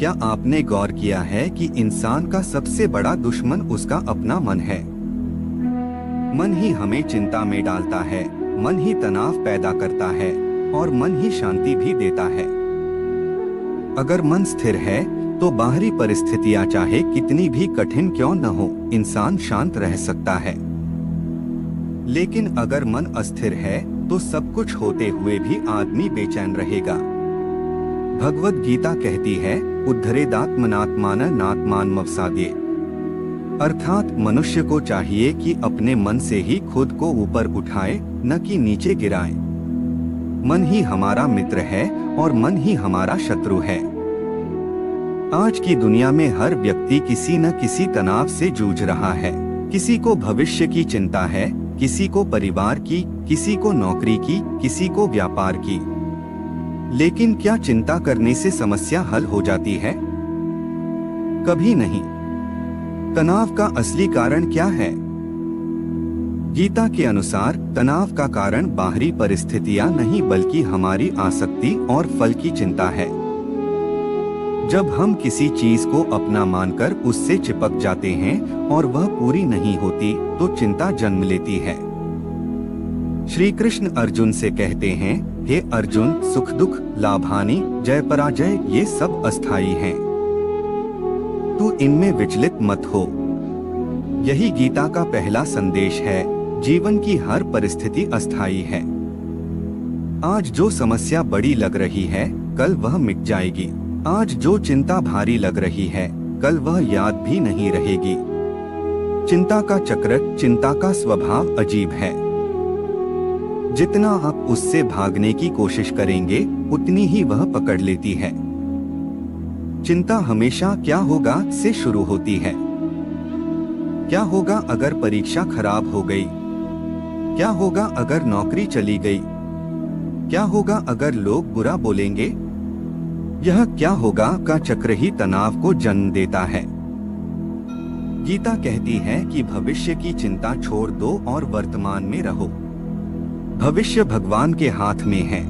क्या आपने गौर किया है कि इंसान का सबसे बड़ा दुश्मन उसका अपना मन है? मन ही हमें चिंता में डालता है, मन ही तनाव पैदा करता है और मन ही शांति भी देता है। अगर मन स्थिर है तो बाहरी परिस्थितियां चाहे कितनी भी कठिन क्यों न हो, इंसान शांत रह सकता है। लेकिन अगर मन अस्थिर है तो सब कुछ होते हुए भी आदमी बेचैन रहेगा। भगवद गीता कहती है, उद्धरेदात्मनात्मान नात्मान मवसादे, अर्थात मनुष्य को चाहिए कि अपने मन से ही खुद को ऊपर उठाए, न कि नीचे गिराए। मन ही हमारा मित्र है और मन ही हमारा शत्रु है। आज की दुनिया में हर व्यक्ति किसी न किसी तनाव से जूझ रहा है। किसी को भविष्य की चिंता है, किसी को परिवार की, किसी को नौकरी की, किसी को व्यापार की। लेकिन क्या चिंता करने से समस्या हल हो जाती है? कभी नहीं। तनाव का असली कारण क्या है? गीता के अनुसार तनाव का कारण बाहरी परिस्थितियां नहीं बल्कि हमारी आसक्ति और फल की चिंता है। जब हम किसी चीज को अपना मानकर उससे चिपक जाते हैं और वह पूरी नहीं होती तो चिंता जन्म लेती है। श्री कृष्ण अर्जुन से कहते हैं, हे अर्जुन, सुख दुख, लाभ हानि, जय पराजय ये सब अस्थायी हैं। तू इनमें विचलित मत हो। यही गीता का पहला संदेश है। जीवन की हर परिस्थिति अस्थायी है। आज जो समस्या बड़ी लग रही है, कल वह मिट जाएगी। आज जो चिंता भारी लग रही है, कल वह याद भी नहीं रहेगी। चिंता का चक्र, चिंता का स्वभाव अजीब है। जितना आप उससे भागने की कोशिश करेंगे, उतनी ही वह पकड़ लेती है। चिंता हमेशा क्या होगा से शुरू होती है। क्या होगा अगर परीक्षा खराब हो गई? क्या होगा अगर नौकरी चली गई? क्या होगा अगर लोग बुरा बोलेंगे? यह क्या होगा का चक्र ही तनाव को जन्म देता है। गीता कहती है कि भविष्य की चिंता छोड़ दो और वर्तमान में रहो। भविष्य भगवान के हाथ में है।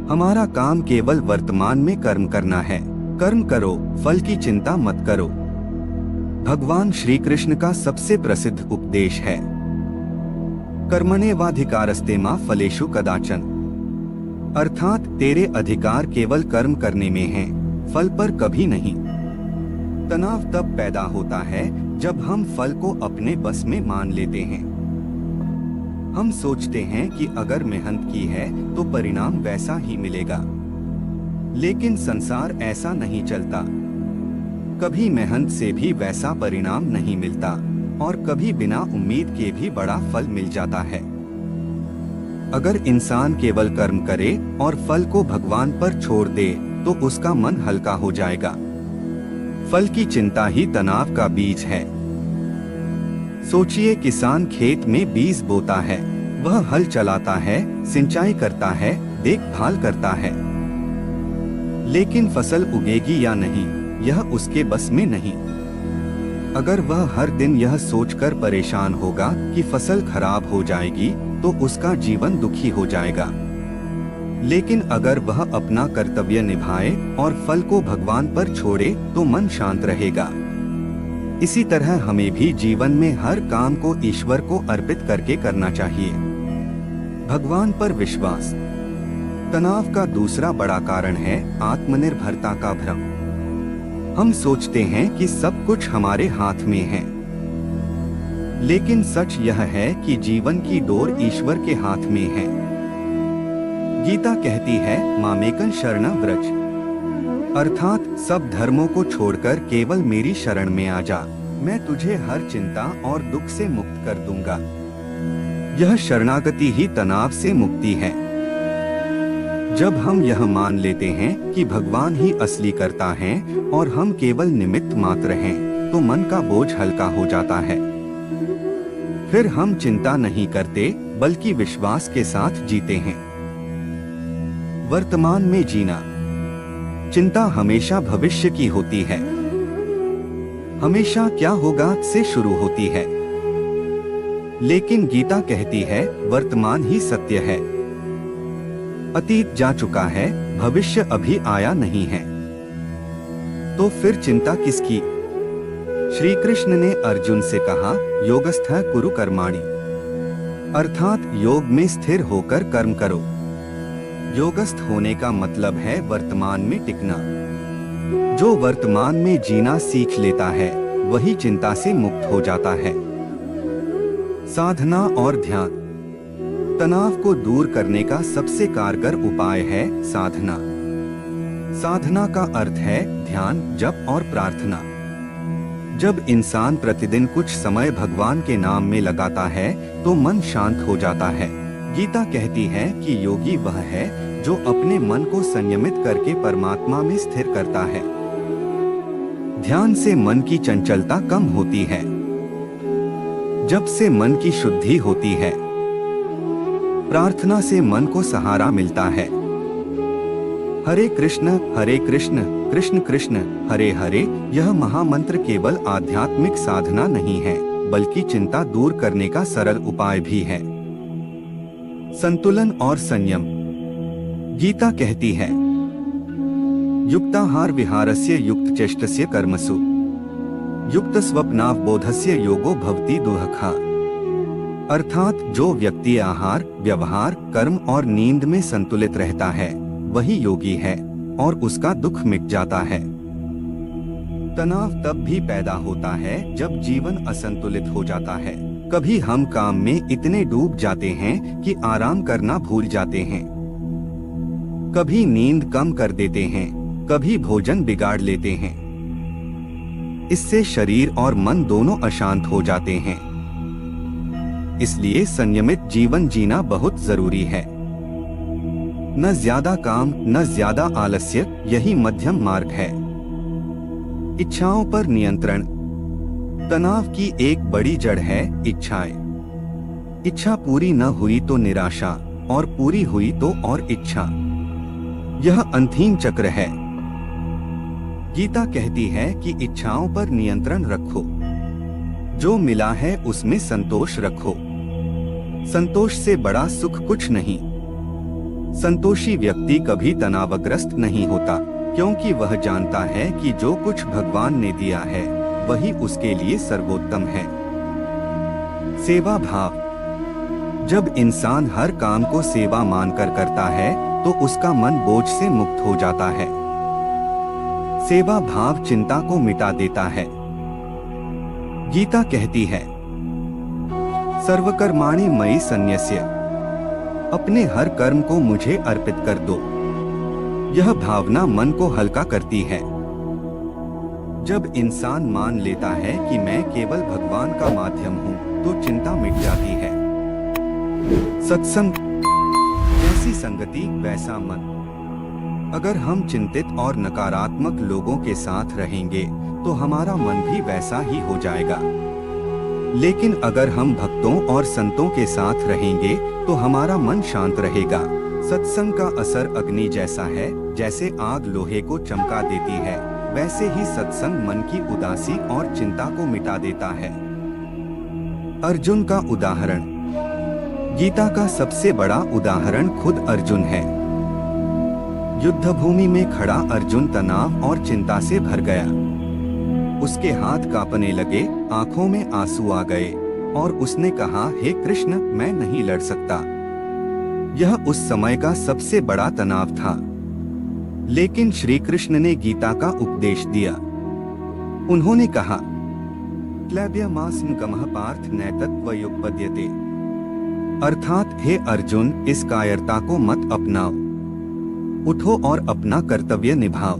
हमारा काम केवल वर्तमान में कर्म करना है। कर्म करो, फल की चिंता मत करो। भगवान श्री कृष्ण का सबसे प्रसिद्ध उपदेश है, कर्मण्येवाधिकारस्ते मा फलेषु कदाचन, अर्थात तेरे अधिकार केवल कर्म करने में हैं, फल पर कभी नहीं। तनाव तब पैदा होता है जब हम फल को अपने बस में मान लेते हैं। हम सोचते हैं कि अगर मेहनत की है तो परिणाम वैसा ही मिलेगा, लेकिन संसार ऐसा नहीं चलता। कभी मेहनत से भी वैसा परिणाम नहीं मिलता और कभी बिना उम्मीद के भी बड़ा फल मिल जाता है। अगर इंसान केवल कर्म करे और फल को भगवान पर छोड़ दे तो उसका मन हल्का हो जाएगा। फल की चिंता ही तनाव का बीज है। सोचिए, किसान खेत में बीज बोता है, वह हल चलाता है, सिंचाई करता है, देखभाल करता है, लेकिन फसल उगेगी या नहीं यह उसके बस में नहीं। अगर वह हर दिन यह सोचकर परेशान होगा कि फसल खराब हो जाएगी तो उसका जीवन दुखी हो जाएगा। लेकिन अगर वह अपना कर्तव्य निभाए और फल को भगवान पर छोड़े तो मन शांत रहेगा। इसी तरह हमें भी जीवन में हर काम को ईश्वर को अर्पित करके करना चाहिए। भगवान पर विश्वास। तनाव का दूसरा बड़ा कारण है आत्मनिर्भरता का भ्रम। हम सोचते हैं कि सब कुछ हमारे हाथ में है, लेकिन सच यह है कि जीवन की डोर ईश्वर के हाथ में है। गीता कहती है, मामेकं शरणं व्रज, अर्थात सब धर्मों को छोड़कर केवल मेरी शरण में आ जा, मैं तुझे हर चिंता और दुख से मुक्त कर दूंगा। यह शरणागति ही तनाव से मुक्ति है। जब हम यह मान लेते हैं कि भगवान ही असली करता है और हम केवल निमित्त मात्र हैं, तो मन का बोझ हल्का हो जाता है। फिर हम चिंता नहीं करते बल्कि विश्वास के साथ जीते हैं। वर्तमान में जीना। चिंता हमेशा भविष्य की होती है, हमेशा क्या होगा से शुरू होती है। लेकिन गीता कहती है, वर्तमान ही सत्य है। अतीत जा चुका है, भविष्य अभी आया नहीं है। तो फिर चिंता किसकी? श्री कृष्ण ने अर्जुन से कहा, योगस्थः कुरु कर्माणि, अर्थात योग में स्थिर होकर कर्म करो। योगस्थ होने का मतलब है वर्तमान में टिकना। जो वर्तमान में जीना सीख लेता है वही चिंता से मुक्त हो जाता है। साधना और ध्यान। तनाव को दूर करने का सबसे कारगर उपाय है साधना। साधना का अर्थ है ध्यान, जप और प्रार्थना। जब इंसान प्रतिदिन कुछ समय भगवान के नाम में लगाता है तो मन शांत हो जाता है। गीता कहती है कि योगी वह है जो अपने मन को संयमित करके परमात्मा में स्थिर करता है। ध्यान से मन की चंचलता कम होती है। जप से मन की शुद्धि होती है। प्रार्थना से मन को सहारा मिलता है। हरे कृष्ण कृष्ण कृष्ण हरे हरे यह महामंत्र केवल आध्यात्मिक साधना नहीं है, बल्कि चिंता दूर करने का सरल उपाय भी है। संतुलन और संयम। गीता कहती है, युक्ताहार विहारस्य युक्तचेष्टस्य कर्मसु युक्त स्वप्नावबोधस्य योगो भवति दुःखा। अर्थात जो व्यक्ति आहार, व्यवहार, कर्म और नींद में संतुलित रहता है वही योगी है और उसका दुख मिट जाता है। तनाव तब भी पैदा होता है जब जीवन असंतुलित हो जाता है। कभी हम काम में इतने डूब जाते हैं कि आराम करना भूल जाते हैं। कभी नींद कम कर देते हैं, कभी भोजन बिगाड़ लेते हैं। इससे शरीर और मन दोनों अशांत हो जाते हैं। इसलिए संयमित जीवन जीना बहुत जरूरी है। न ज्यादा काम, न ज्यादा आलस्य, यही मध्यम मार्ग है। इच्छाओं पर नियंत्रण। तनाव की एक बड़ी जड़ है इच्छाएं। इच्छा पूरी न हुई तो निराशा, और पूरी हुई तो और इच्छा। यह अंतिम चक्र है। गीता कहती है कि इच्छाओं पर नियंत्रण रखो। जो मिला है उसमें संतोष रखो। संतोष से बड़ा सुख कुछ नहीं। संतोषी व्यक्ति कभी तनावग्रस्त नहीं होता, क्योंकि वह जानता है कि जो कुछ भगवान ने दिया है वही उसके लिए सर्वोत्तम है। सेवा भाव। जब इंसान हर काम को सेवा मानकर करता है तो उसका मन बोझ से मुक्त हो जाता है। सेवा भाव चिंता को मिटा देता है। गीता कहती है, सर्वकर्माणि मयि सन्न्यस्य, अपने हर कर्म को मुझे अर्पित कर दो। यह भावना मन को हल्का करती है। जब इंसान मान लेता है कि मैं केवल भगवान का माध्यम हूँ, तो चिंता मिट जाती है। सत्संग। जैसी संगति वैसा मन। अगर हम चिंतित और नकारात्मक लोगों के साथ रहेंगे तो हमारा मन भी वैसा ही हो जाएगा। लेकिन अगर हम भक्तों और संतों के साथ रहेंगे तो हमारा मन शांत रहेगा। सत्संग का असर अग्नि जैसा है। जैसे आग लोहे को चमका देती है, वैसे ही सत्संग मन की उदासी और चिंता को मिटा देता है। अर्जुन का उदाहरण। गीता का सबसे बड़ा उदाहरण खुद अर्जुन है। युद्ध भूमि में खड़ा अर्जुन तनाव और चिंता से भर गया। उसके हाथ कांपने लगे, आंखों में आंसू आ गए और उसने कहा, हे कृष्ण, मैं नहीं लड़ सकता। यह उस समय का सबसे बड़ा तनाव था। लेकिन श्री कृष्ण ने गीता का उपदेश दिया। उन्होंने कहा, क्लैब्यमास्न गमः पार्थ नैतत्वयुपपद्यते, अर्थात हे अर्जुन, इस कायरता को मत अपनाओ। उठो और अपना कर्तव्य निभाओ।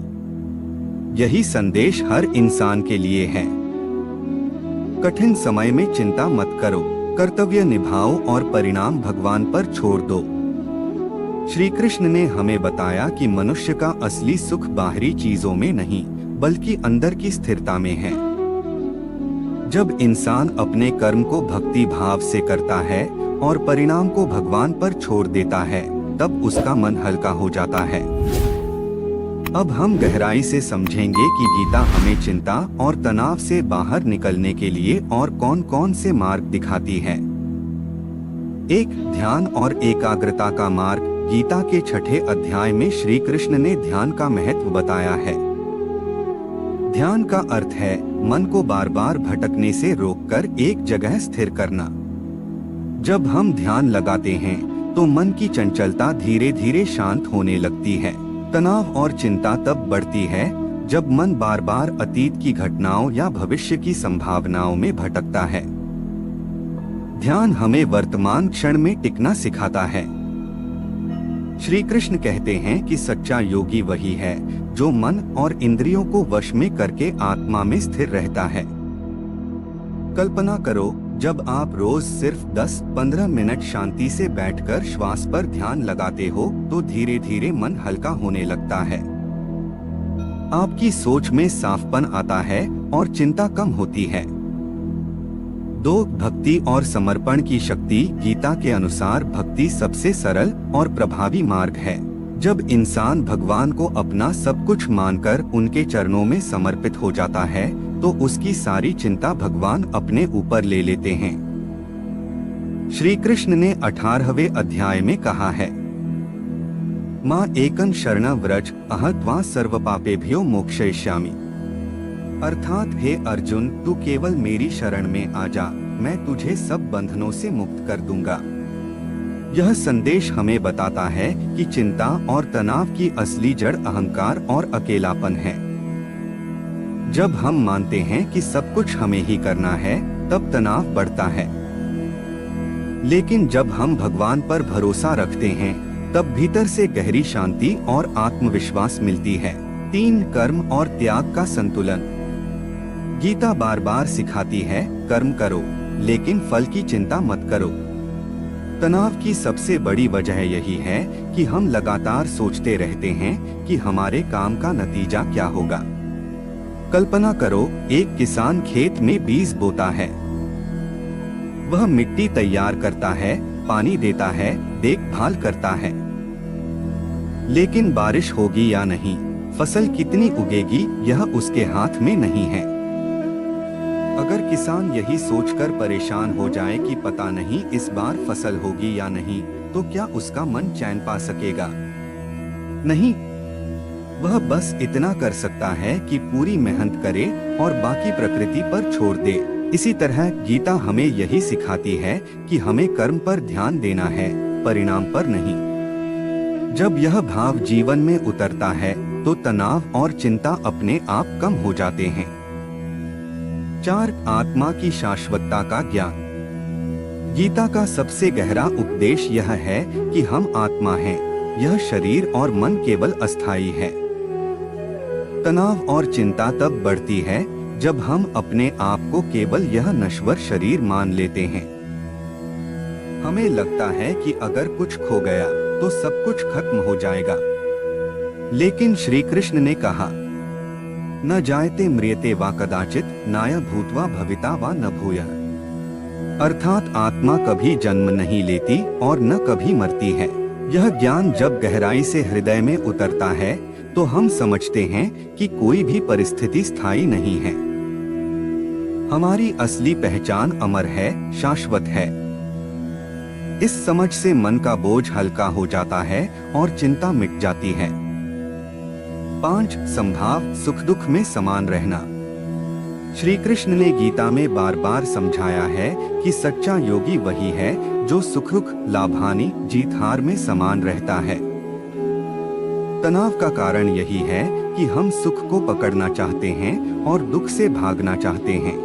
यही संदेश हर इंसान के लिए है। कठिन समय में चिंता मत करो, कर्तव्य निभाओ और परिणाम भगवान पर छोड़ दो। श्री कृष्ण ने हमें बताया कि मनुष्य का असली सुख बाहरी चीजों में नहीं, बल्कि अंदर की स्थिरता में है। जब इंसान अपने कर्म को भक्ति भाव से करता है और परिणाम को भगवान पर छोड़ देता है, तब उसका मन हल्का हो जाता है। अब हम गहराई से समझेंगे कि गीता हमें चिंता और तनाव से बाहर निकलने के लिए और कौन-कौन से मार्ग दिखाती है। 1. ध्यान और एकाग्रता का मार्ग। गीता के 6ठे अध्याय में श्री कृष्ण ने ध्यान का महत्व बताया है। ध्यान का अर्थ है मन को बार बार भटकने से रोककर एक जगह स्थिर करना। जब हम ध्यान लगाते हैं तो मन की चंचलता धीरे धीरे शांत होने लगती है। तनाव और चिंता तब बढ़ती है जब मन बार बार अतीत की घटनाओं या भविष्य की संभावनाओं में भटकता है। ध्यान हमें वर्तमान क्षण में टिकना सिखाता है। श्री कृष्ण कहते हैं कि सच्चा योगी वही है जो मन और इंद्रियों को वश में करके आत्मा में स्थिर रहता है। कल्पना करो, जब आप रोज सिर्फ 10-15 मिनट शांति से बैठकर श्वास पर ध्यान लगाते हो तो धीरे धीरे मन हल्का होने लगता है। आपकी सोच में साफपन आता है और चिंता कम होती है। भक्ति और समर्पण की शक्ति। गीता के अनुसार भक्ति सबसे सरल और प्रभावी मार्ग है। जब इंसान भगवान को अपना सब कुछ मानकर उनके चरणों में समर्पित हो जाता है तो उसकी सारी चिंता भगवान अपने ऊपर ले लेते हैं। श्री कृष्ण ने 18वें अध्याय में कहा है, मां एकं शरणं व्रज अहत्वा सर्व पापेभ्यो मोक्षयिष्यामि। अर्थात हे अर्जुन, तू केवल मेरी शरण में आ जा, मैं तुझे सब बंधनों से मुक्त कर दूंगा। यह संदेश हमें बताता है कि चिंता और तनाव की असली जड़ अहंकार और अकेलापन है। जब हम मानते हैं कि सब कुछ हमें ही करना है तब तनाव बढ़ता है, लेकिन जब हम भगवान पर भरोसा रखते हैं तब भीतर से गहरी शांति और आत्मविश्वास मिलती है। 3 कर्म और त्याग का संतुलन। गीता बार बार सिखाती है, कर्म करो लेकिन फल की चिंता मत करो। तनाव की सबसे बड़ी वजह यही है कि हम लगातार सोचते रहते हैं कि हमारे काम का नतीजा क्या होगा। कल्पना करो, एक किसान खेत में बीज बोता है। वह मिट्टी तैयार करता है, पानी देता है, देखभाल करता है, लेकिन बारिश होगी या नहीं, फसल कितनी उगेगी, यह उसके हाथ में नहीं है। अगर किसान यही सोचकर परेशान हो जाए कि पता नहीं इस बार फसल होगी या नहीं, तो क्या उसका मन चैन पा सकेगा? नहीं, वह बस इतना कर सकता है कि पूरी मेहनत करे और बाकी प्रकृति पर छोड़ दे। इसी तरह गीता हमें यही सिखाती है कि हमें कर्म पर ध्यान देना है, परिणाम पर नहीं। जब यह भाव जीवन में उतरता है तो तनाव और चिंता अपने आप कम हो जाते हैं। 4 आत्मा की शाश्वतता का ज्ञान। गीता का सबसे गहरा उपदेश यह है कि हम आत्मा हैं, यह शरीर और मन केवल अस्थायी है। तनाव और चिंता तब बढ़ती है जब हम अपने आप को केवल यह नश्वर शरीर मान लेते हैं। हमें लगता है कि अगर कुछ खो गया तो सब कुछ खत्म हो जाएगा, लेकिन श्री कृष्ण ने कहा, न जायते म्रियते वा कदाचित नाय भूत्वा भविता वा न भूयः। अर्थात आत्मा कभी जन्म नहीं लेती और न कभी मरती है। यह ज्ञान जब गहराई से हृदय में उतरता है तो हम समझते हैं कि कोई भी परिस्थिति स्थायी नहीं है। हमारी असली पहचान अमर है, शाश्वत है। इस समझ से मन का बोझ हल्का हो जाता है और चिंता मिट जाती है। 5 संभाव सुख दुख में समान रहना। श्री कृष्ण ने गीता में बार बार समझाया है कि सच्चा योगी वही है जो सुख दुख, लाभ हानि, जीत हार में समान रहता है। तनाव का कारण यही है कि हम सुख को पकड़ना चाहते हैं और दुख से भागना चाहते हैं,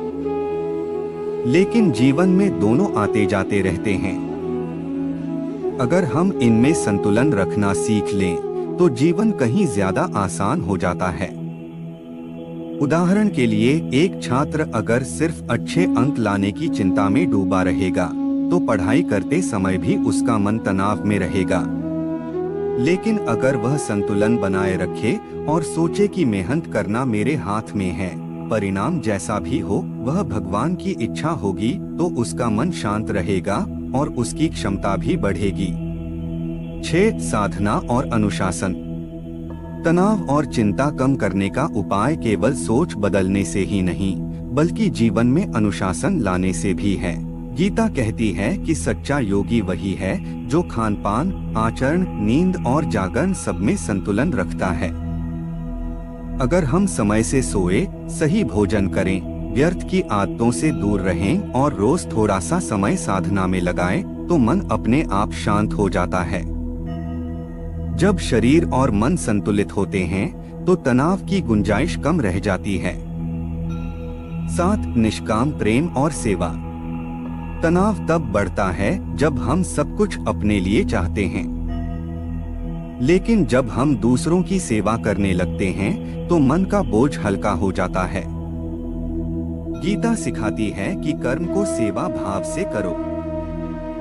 लेकिन जीवन में दोनों आते जाते रहते हैं। अगर हम इनमें संतुलन रखना सीख लें तो जीवन कहीं ज्यादा आसान हो जाता है। उदाहरण के लिए, एक छात्र अगर सिर्फ अच्छे अंक लाने की चिंता में डूबा रहेगा तो पढ़ाई करते समय भी उसका मन तनाव में रहेगा। लेकिन अगर वह संतुलन बनाए रखे और सोचे कि मेहनत करना मेरे हाथ में है, परिणाम जैसा भी हो वह भगवान की इच्छा होगी, तो उसका मन शांत रहेगा और उसकी क्षमता भी बढ़ेगी। 6 साधना और अनुशासन। तनाव और चिंता कम करने का उपाय केवल सोच बदलने से ही नहीं, बल्कि जीवन में अनुशासन लाने से भी है। गीता कहती है कि सच्चा योगी वही है जो खान पान, आचरण, नींद और जागरण सब में संतुलन रखता है। अगर हम समय से सोए, सही भोजन करें, व्यर्थ की आदतों से दूर रहें और रोज थोड़ा सा समय साधना में लगाएं, तो मन अपने आप शांत हो जाता है। जब शरीर और मन संतुलित होते हैं, तो तनाव की गुंजाइश कम रह जाती है। 7. निष्काम प्रेम और सेवा। तनाव तब बढ़ता है जब हम सब कुछ अपने लिए चाहते हैं, लेकिन जब हम दूसरों की सेवा करने लगते हैं तो मन का बोझ हल्का हो जाता है। गीता सिखाती है कि कर्म को सेवा भाव से करो।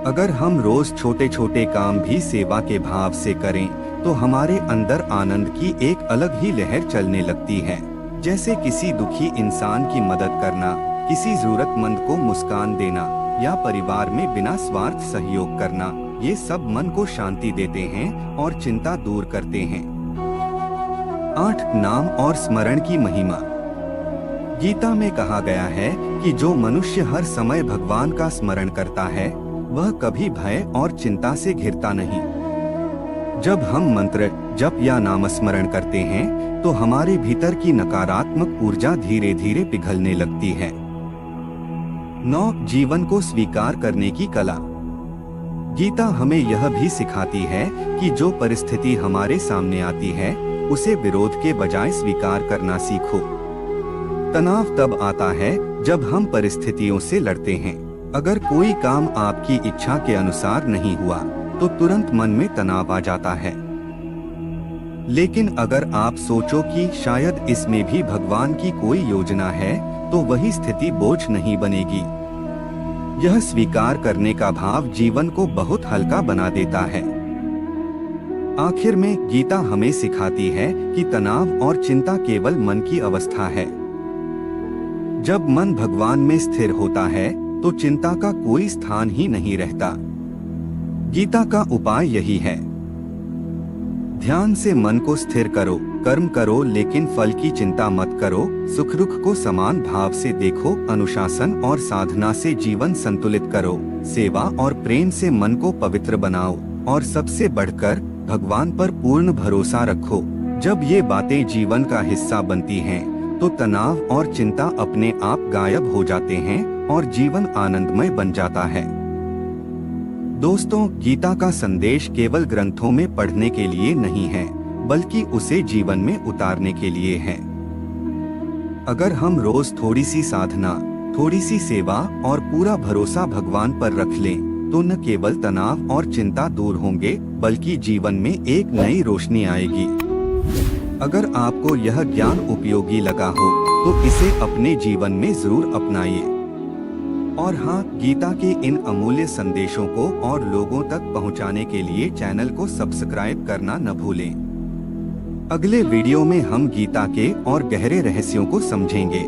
अगर हम रोज छोटे छोटे काम भी सेवा के भाव से करें तो हमारे अंदर आनंद की एक अलग ही लहर चलने लगती है। जैसे किसी दुखी इंसान की मदद करना, किसी जरूरतमंद को मुस्कान देना या परिवार में बिना स्वार्थ सहयोग करना, ये सब मन को शांति देते हैं और चिंता दूर करते हैं। 8. नाम और स्मरण की महिमा। गीता में कहा गया है कि जो मनुष्य हर समय भगवान का स्मरण करता है वह कभी भय और चिंता से घिरता नहीं। जब हम मंत्र जप या नामस्मरण करते हैं तो हमारे भीतर की नकारात्मक ऊर्जा धीरे धीरे पिघलने लगती है। 9. जीवन को स्वीकार करने की कला। गीता हमें यह भी सिखाती है कि जो परिस्थिति हमारे सामने आती है उसे विरोध के बजाय स्वीकार करना सीखो। तनाव तब आता है जब हम परिस्थितियों से लड़ते हैं। अगर कोई काम आपकी इच्छा के अनुसार नहीं हुआ तो तुरंत मन में तनाव आ जाता है। लेकिन अगर आप सोचो कि शायद इसमें भी भगवान की कोई योजना है तो वही स्थिति बोझ नहीं बनेगी। यह स्वीकार करने का भाव जीवन को बहुत हल्का बना देता है। आखिर में गीता हमें सिखाती है कि तनाव और चिंता केवल मन की अवस्था है। जब मन भगवान में स्थिर होता है तो चिंता का कोई स्थान ही नहीं रहता। गीता का उपाय यही है, ध्यान से मन को स्थिर करो, कर्म करो लेकिन फल की चिंता मत करो, सुख दुख को समान भाव से देखो, अनुशासन और साधना से जीवन संतुलित करो, सेवा और प्रेम से मन को पवित्र बनाओ और सबसे बढ़कर भगवान पर पूर्ण भरोसा रखो। जब ये बातें जीवन का हिस्सा बनती हैं, तो तनाव और चिंता अपने आप गायब हो जाते हैं और जीवन आनंदमय बन जाता है। दोस्तों, गीता का संदेश केवल ग्रंथों में पढ़ने के लिए नहीं है, बल्कि उसे जीवन में उतारने के लिए है। अगर हम रोज थोड़ी सी साधना, थोड़ी सी सेवा और पूरा भरोसा भगवान पर रख लें, तो न केवल तनाव और चिंता दूर होंगे, बल्कि जीवन में एक नई रोशनी आएगी। अगर आपको यह ज्ञान उपयोगी लगा हो तो इसे अपने जीवन में जरूर अपनाइए। और हाँ, गीता के इन अमूल्य संदेशों को और लोगों तक पहुंचाने के लिए चैनल को सब्सक्राइब करना न भूलें। अगले वीडियो में हम गीता के और गहरे रहस्यों को समझेंगे।